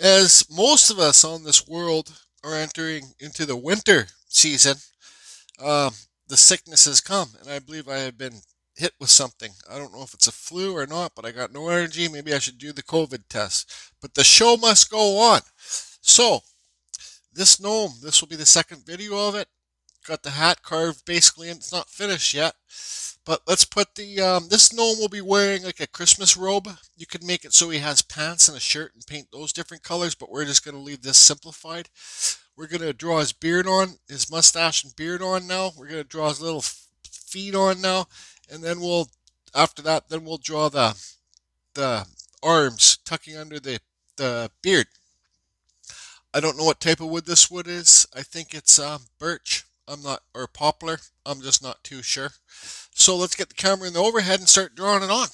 As most of us on this world are entering into the winter season, um, the sicknesses come, and I believe I have been hit with something. I don't know if it's a flu or not, but I got no energy. Maybe I should do the COVID test. But the show must go on. So, this gnome, this will be the second video of it. Got the hat carved basically, and it's not finished yet. But let's put this gnome will be wearing like a Christmas robe. You could make it so he has pants and a shirt and paint those different colors, but we're just going to leave this simplified. We're going to draw his beard on, his mustache and beard on now. We're going to draw his little feet on now, and then after that, then we'll draw the arms tucking under the beard. I don't know what type of wood this wood is. I think it's birch. I'm not, or poplar. I'm just not too sure. So let's get the camera in the overhead and start drawing it on.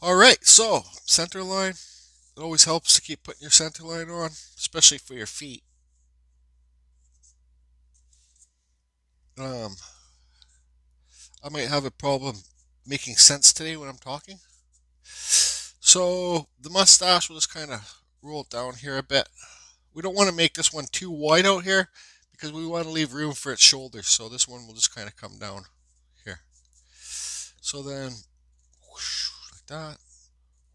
All right, so center line. It always helps to keep putting your center line on, especially for your feet. I might have a problem making sense today when I'm talking. So the mustache will just kind of roll it down here a bit. We don't want to make this one too wide out here because we want to leave room for its shoulders. So this one will just kind of come down here. So then, whoosh, like that,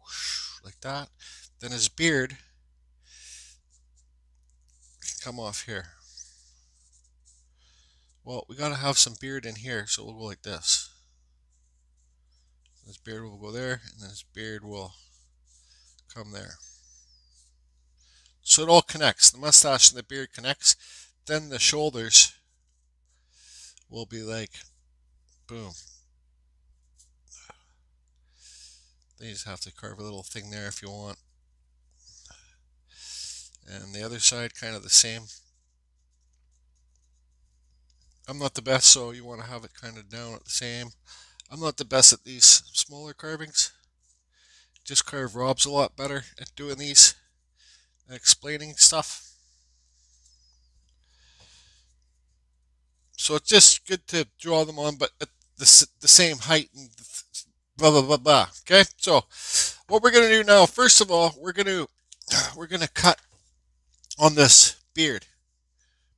whoosh, like that. Then his beard can come off here. Well, we got to have some beard in here, so we'll go like this. His beard will go there, and then his beard will come there. So it all connects. The mustache and the beard connects. Then the shoulders will be like, boom. Then you just have to carve a little thing there if you want. And the other side, kind of the same. I'm not the best, so you want to have it kind of down at the same. I'm not the best at these smaller carvings. Just carve Rob's a lot better at doing these and explaining stuff. So it's just good to draw them on, but at the same height and blah blah blah blah. Okay, so what we're gonna do now, first of all, we're gonna cut on this beard,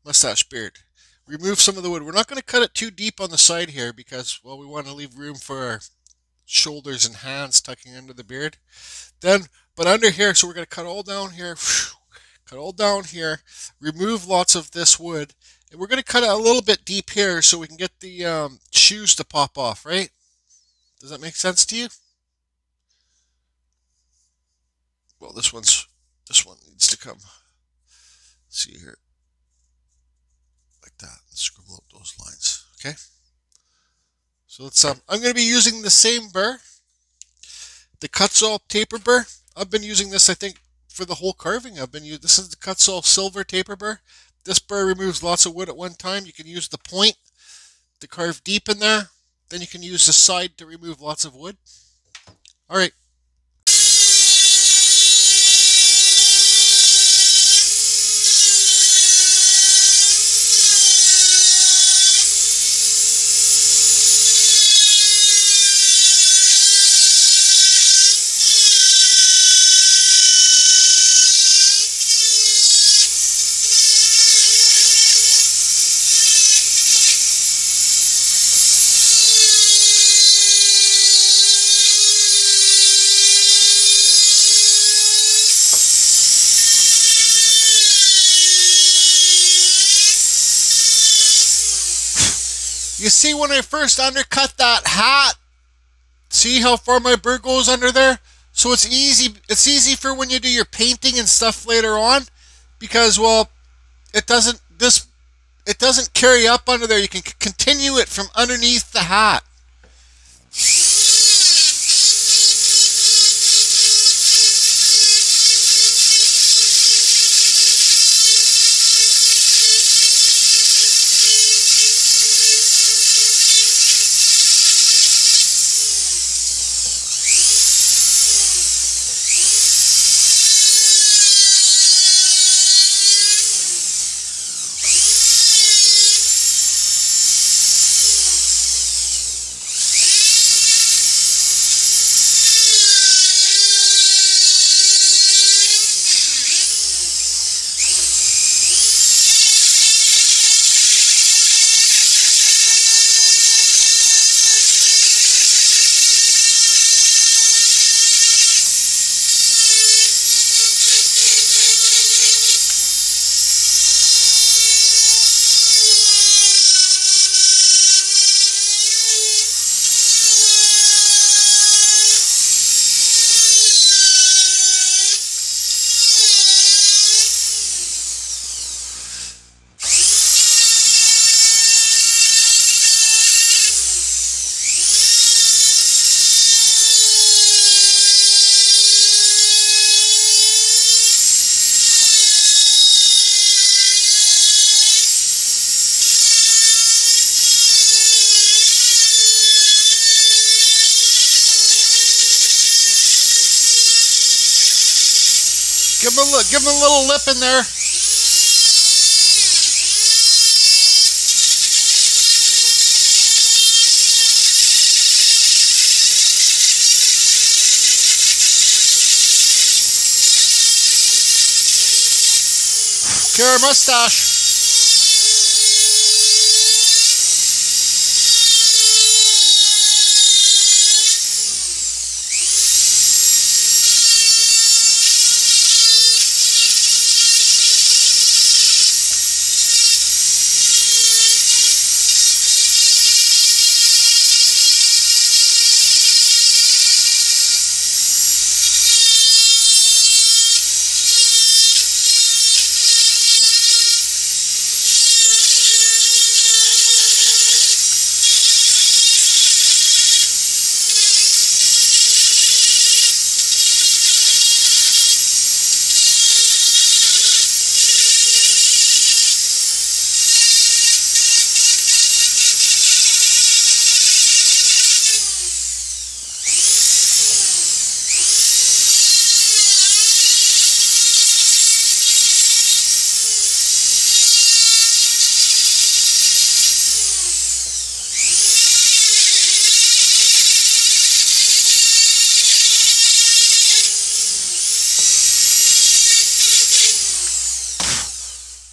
mustache beard. Remove some of the wood. We're not going to cut it too deep on the side here because, well, we want to leave room for our shoulders and hands tucking under the beard. Then, but under here, so we're going to cut all down here, cut all down here, remove lots of this wood, and we're going to cut it a little bit deep here so we can get the shoes to pop off, right? Does that make sense to you? Well, this one needs to come. Let's see here. Like that. Scribble out those lines. Okay. So let's I'm going to be using the same burr, the Kutzall taper burr. I've been using this, I think, for the whole carving. This is the Kutzall silver taper burr. This burr removes lots of wood at one time. You can use the point to carve deep in there. Then you can use the side to remove lots of wood. All right. You see when I first undercut that hat? See how far my burr goes under there? So it's easy for when you do your painting and stuff later on because, well, it doesn't carry up under there. You can continue it from underneath the hat. Give him a little lip in there. Care mustache.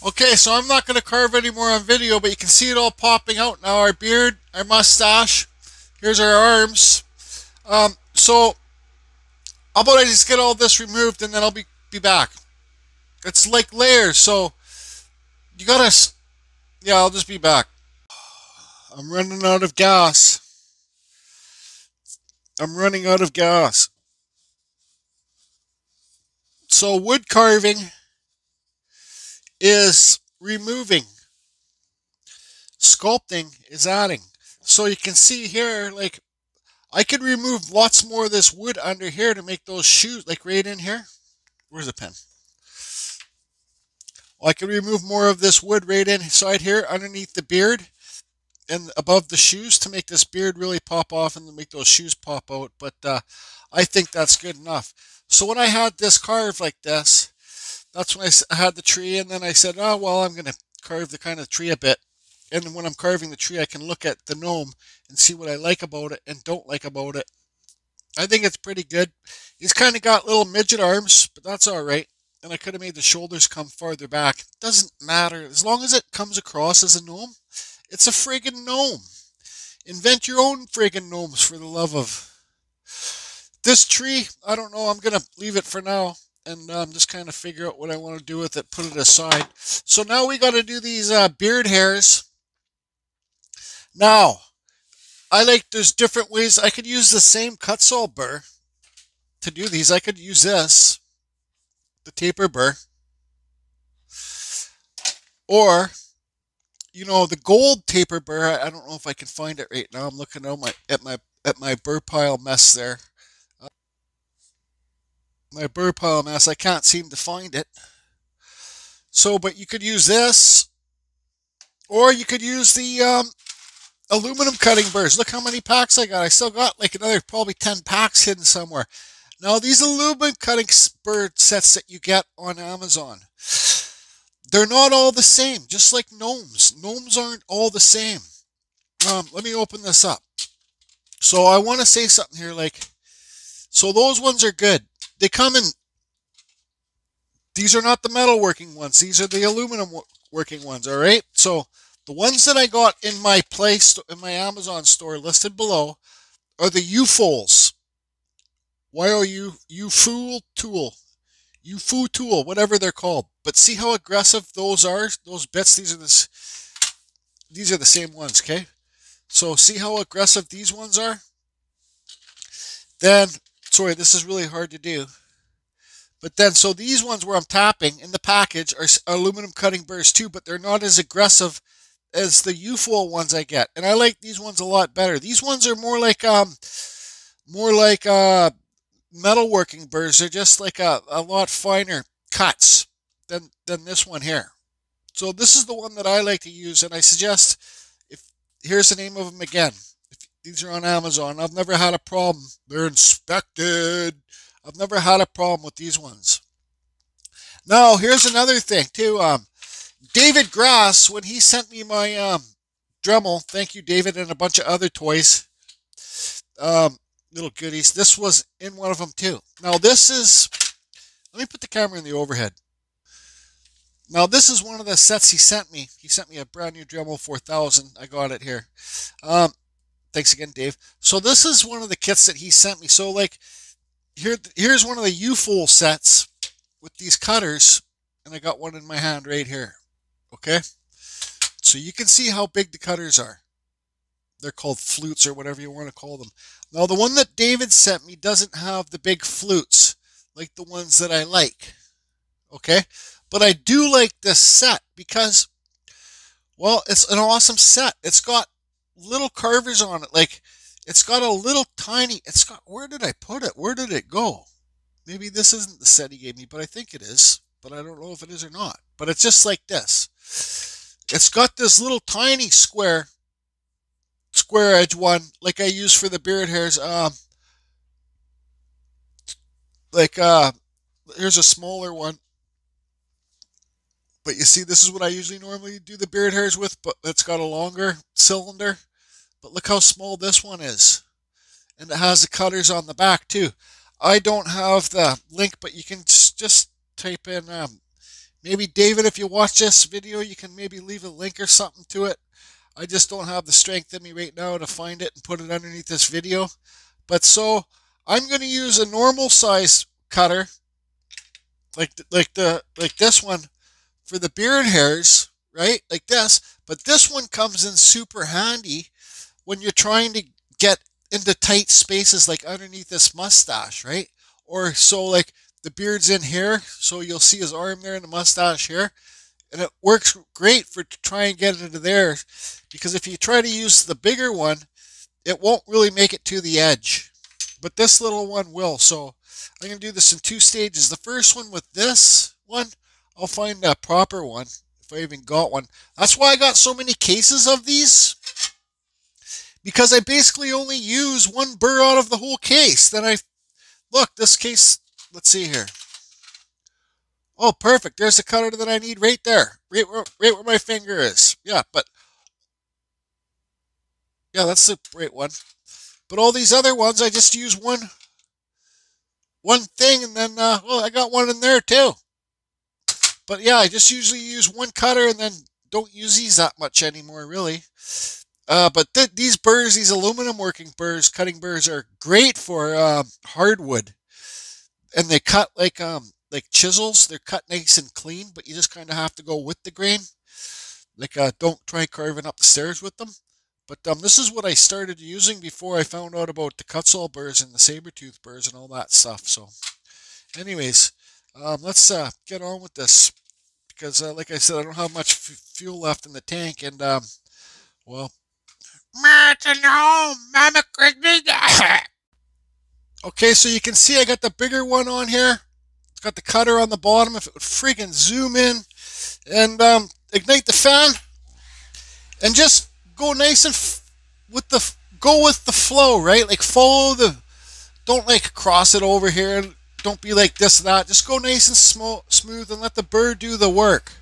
Okay, so I'm not going to carve anymore on video, but you can see it all popping out now. Our beard, our mustache. Here's our arms. So how about I just get all this removed and then I'll be back. It's like layers, so you gotta, yeah, I'll just be back. I'm running out of gas. I'm running out of gas. So wood carving is removing. Sculpting is adding. So you can see here, like, I could remove lots more of this wood under here to make those shoes, like right in here. Where's the pen? Well, I could remove more of this wood right inside here underneath the beard and above the shoes to make this beard really pop off and to make those shoes pop out. But I think that's good enough. So when I had this carved like this, that's when I had the tree, and then I said, oh, well, I'm going to carve the kind of tree a bit. And when I'm carving the tree, I can look at the gnome and see what I like about it and don't like about it. I think it's pretty good. He's kind of got little midget arms, but that's all right. And I could have made the shoulders come farther back. Doesn't matter. As long as it comes across as a gnome, it's a friggin' gnome. Invent your own friggin' gnomes, for the love of. This tree, I don't know. I'm going to leave it for now and just kind of figure out what I want to do with it, put it aside. So now we got to do these beard hairs. Now, there's different ways. I could use the same Kutzall burr to do these. I could use this, the taper burr, or, you know, the gold taper burr. I don't know if I can find it right now. I'm looking at my burr pile mess there. My burr pile mess. I can't seem to find it. So, but you could use this, or you could use the aluminum cutting burrs. Look how many packs I got. I still got like another probably 10 packs hidden somewhere. Now, these aluminum cutting burr sets that you get on Amazon, they're not all the same, just like gnomes. Gnomes aren't all the same. Let me open this up. So I want to say something here, like, so those ones are good. They come in, these are not the metal working ones. These are the aluminum working ones, all right? So the ones that I got in my in my Amazon store listed below are the U-Foals. U-Fool tool. U-Foo tool, whatever they're called. But see how aggressive those are? Those bits, these are the same ones, okay? So see how aggressive these ones are? Then, sorry, this is really hard to do. But then, so these ones where I'm tapping in the package are aluminum cutting burrs too, but they're not as aggressive as the U-Foil ones I get. And I like these ones a lot better. These ones are more like metalworking burrs. They're just like a lot finer cuts than this one here. So this is the one that I like to use, and I suggest, here's the name of them again. These are on Amazon. I've never had a problem. They're inspected. I've never had a problem with these ones. Now, here's another thing too. David Grass, when he sent me my Dremel, thank you, David, and a bunch of other toys, um, little goodies. This was in one of them too. Now, this is. Let me put the camera in the overhead. Now, this is one of the sets he sent me. He sent me a brand new Dremel 4000. I got it here. Thanks again, Dave. So this is one of the kits that he sent me. So like, here's one of the U-fold sets with these cutters, and I got one in my hand right here. Okay, so you can see how big the cutters are. They're called flutes or whatever you want to call them. Now, the one that David sent me doesn't have the big flutes like the ones that I like. Okay, but I do like this set because, well, it's an awesome set. It's got little carvers on it. Like, it's got a little tiny, it's got, where did I put it? Where did it go? Maybe this isn't the set he gave me, but I think it is. But I don't know if it is or not. But it's just like this. It's got this little tiny square edge one, like I use for the beard hairs. Here's a smaller one. But you see, this is what I usually normally do the beard hairs with, but it's got a longer cylinder. But look how small this one is. And it has the cutters on the back too. I don't have the link, but you can just type in, maybe David, if you watch this video, you can maybe leave a link or something to it. I just don't have the strength in me right now to find it and put it underneath this video. But so I'm going to use a normal size cutter, like this one, for the beard hairs, right? Like this. But this one comes in super handy when you're trying to get into tight spaces like underneath this mustache, right? Or so like the beard's in here, so you'll see his arm there and the mustache here. And it works great for trying to get it into there, because if you try to use the bigger one, it won't really make it to the edge. But this little one will. So I'm going to do this in 2 stages. The first one with this one, I'll find a proper one if I even got one. That's why I got so many cases of these, because I basically only use one burr out of the whole case. Then look, this case, let's see here. Oh, perfect. There's the cutter that I need right there. Right where my finger is. Yeah, that's the right one. But all these other ones, I just use one thing, and then, I got one in there too. But yeah, I just usually use one cutter and then don't use these that much anymore, really. But these burrs, these aluminum working burrs, cutting burrs, are great for hardwood. And they cut like chisels. They're cut nice and clean, but you just kind of have to go with the grain. Like, don't try carving up the stairs with them. But this is what I started using before I found out about the Kutzall burrs and the saber-tooth burrs and all that stuff. So, anyways, let's get on with this, because, like I said, I don't have much fuel left in the tank, and well, Martin home, Mama Christmas. Okay, so you can see I got the bigger one on here. It's got the cutter on the bottom. If it would freaking zoom in, and ignite the fan, and just go nice and go with the flow, right? Like, follow the, don't like cross it over here. Don't be like this and that. Just go nice and smooth and let the burr do the work.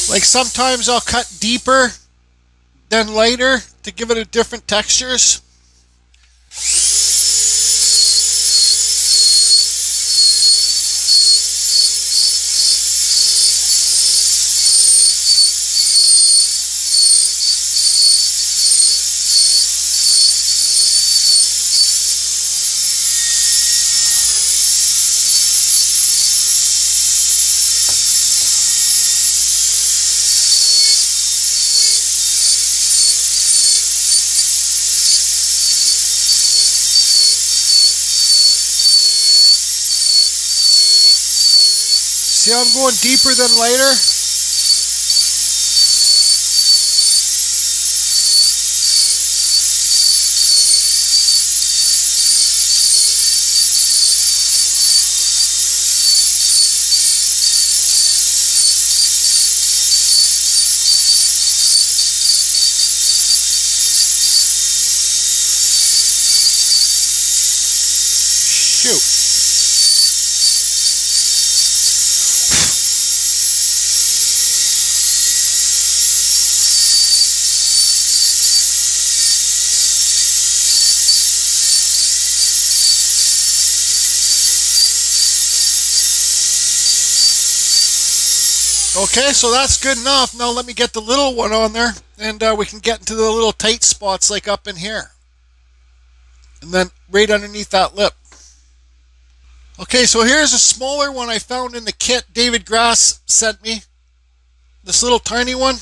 Like, sometimes I'll cut deeper than lighter to give it a different textures. See how I'm going deeper than lighter? Shoot. Okay, so that's good enough. Now let me get the little one on there, and we can get into the little tight spots like up in here. And then right underneath that lip. Okay, so here's a smaller one I found in the kit David Grass sent me. This little tiny one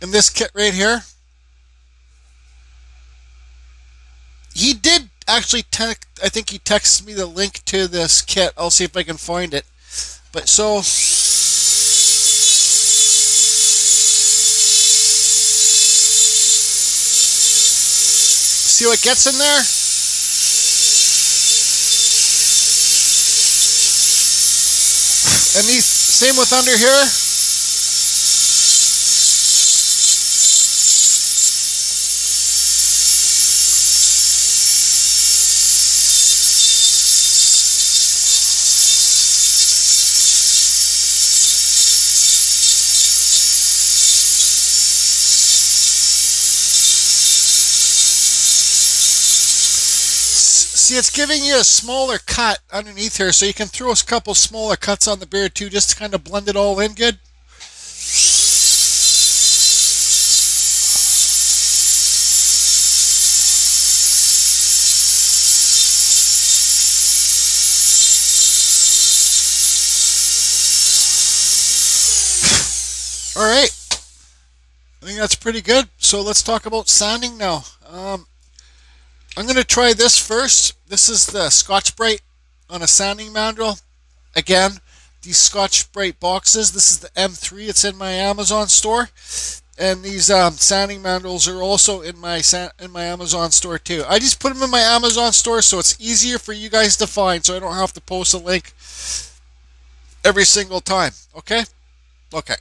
in this kit right here. He did actually, I think he texted me the link to this kit. I'll see if I can find it. But so... see what gets in there? And these, same with under here. See, it's giving you a smaller cut underneath here, so you can throw a couple smaller cuts on the beard too, just to kind of blend it all in good. All right, I think that's pretty good. So let's talk about sanding now. I'm going to try this first. This is the Scotch-Brite on a sanding mandrel. Again, these Scotch-Brite boxes. This is the M3. It's in my Amazon store. And these sanding mandrels are also in my Amazon store too. I just put them in my Amazon store so it's easier for you guys to find, so I don't have to post a link every single time. Okay? Okay.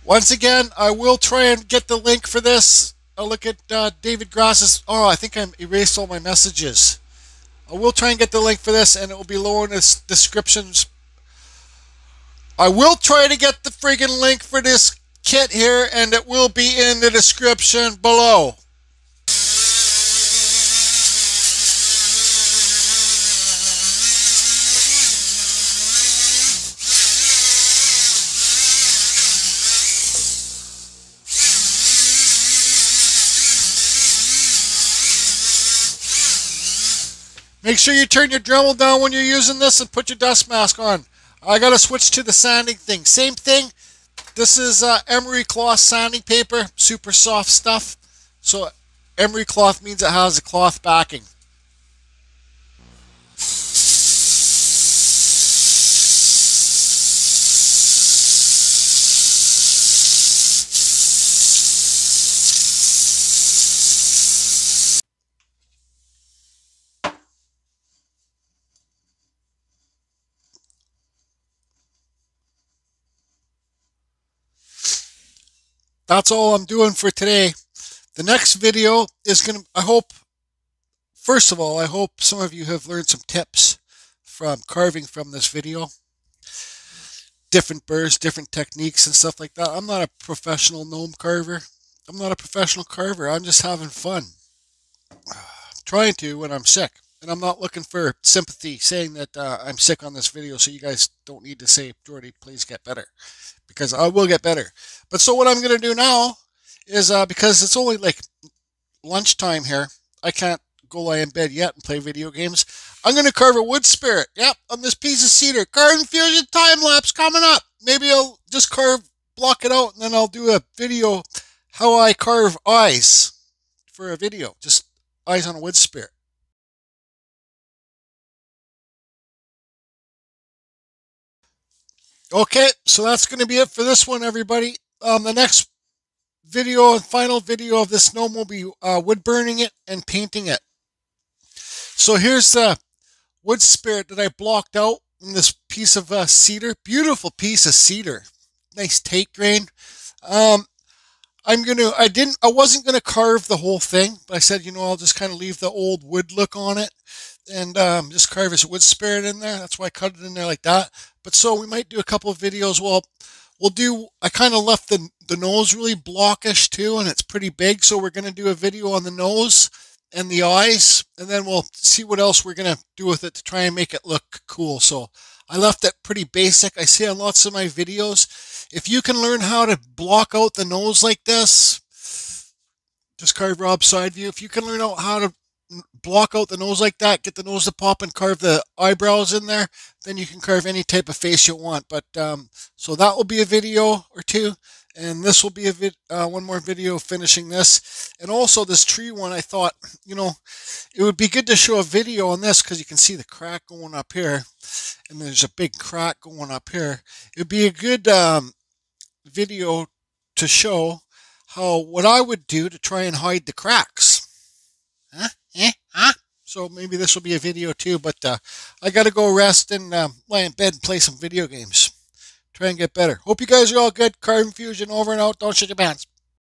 Once again, I will try and get the link for this. I'll look at David Grass's... oh, I think I erased all my messages. I will try and get the link for this, and it will be lower in the descriptions. I will try to get the friggin' link for this kit here, and it will be in the description below. Make sure you turn your Dremel down when you're using this and put your dust mask on. I gotta switch to the sanding thing. Same thing. This is emery cloth sanding paper, super soft stuff. So emery cloth means it has a cloth backing. That's all I'm doing for today. The next video is going to, I hope, first of all, I hope some of you have learned some tips from carving from this video. Different burrs, different techniques and stuff like that. I'm not a professional gnome carver. I'm not a professional carver. I'm just having fun. Trying to when I'm sick. And I'm not looking for sympathy saying that I'm sick on this video, so you guys don't need to say, Jordy, please get better. Because I will get better. But so what I'm going to do now is, because it's only like lunchtime here, I can't go lie in bed yet and play video games. I'm going to carve a wood spirit. Yep, on this piece of cedar. Carving Fusion time-lapse coming up. Maybe I'll just block it out, and then I'll do a video how I carve eyes for a video. Just eyes on a wood spirit. Okay, so that's going to be it for this one, everybody. The next video and final video of this gnome will be wood burning it and painting it. So here's the wood spirit that I blocked out in this piece of cedar. Beautiful piece of cedar. Nice take grain. I I wasn't gonna carve the whole thing, but I said, I'll just kind of leave the old wood look on it and just carve his wood spirit in there. That's why I cut it in there like that. But so we might do a couple of videos. Well, I kind of left the nose really blockish too, and it's pretty big. So we're going to do a video on the nose and the eyes, and then we'll see what else we're going to do with it to try and make it look cool. So I left it pretty basic. I see on lots of my videos, if you can learn how to block out the nose like this, just carve Rob's side view. If you can learn out how to block out the nose like that, get the nose to pop and carve the eyebrows in there, then you can carve any type of face you want. But so that will be a video or two, and this will be one more video finishing this. And also this tree one, I thought, it would be good to show a video on this because you can see the crack going up here, and there's a big crack going up here. It would be a good video to show what I would do to try and hide the cracks. Huh? Huh? So maybe this will be a video too, but I got to go rest and lie in bed and play some video games. Try and get better. Hope you guys are all good. Carbon Fusion over and out. Don't shit your pants.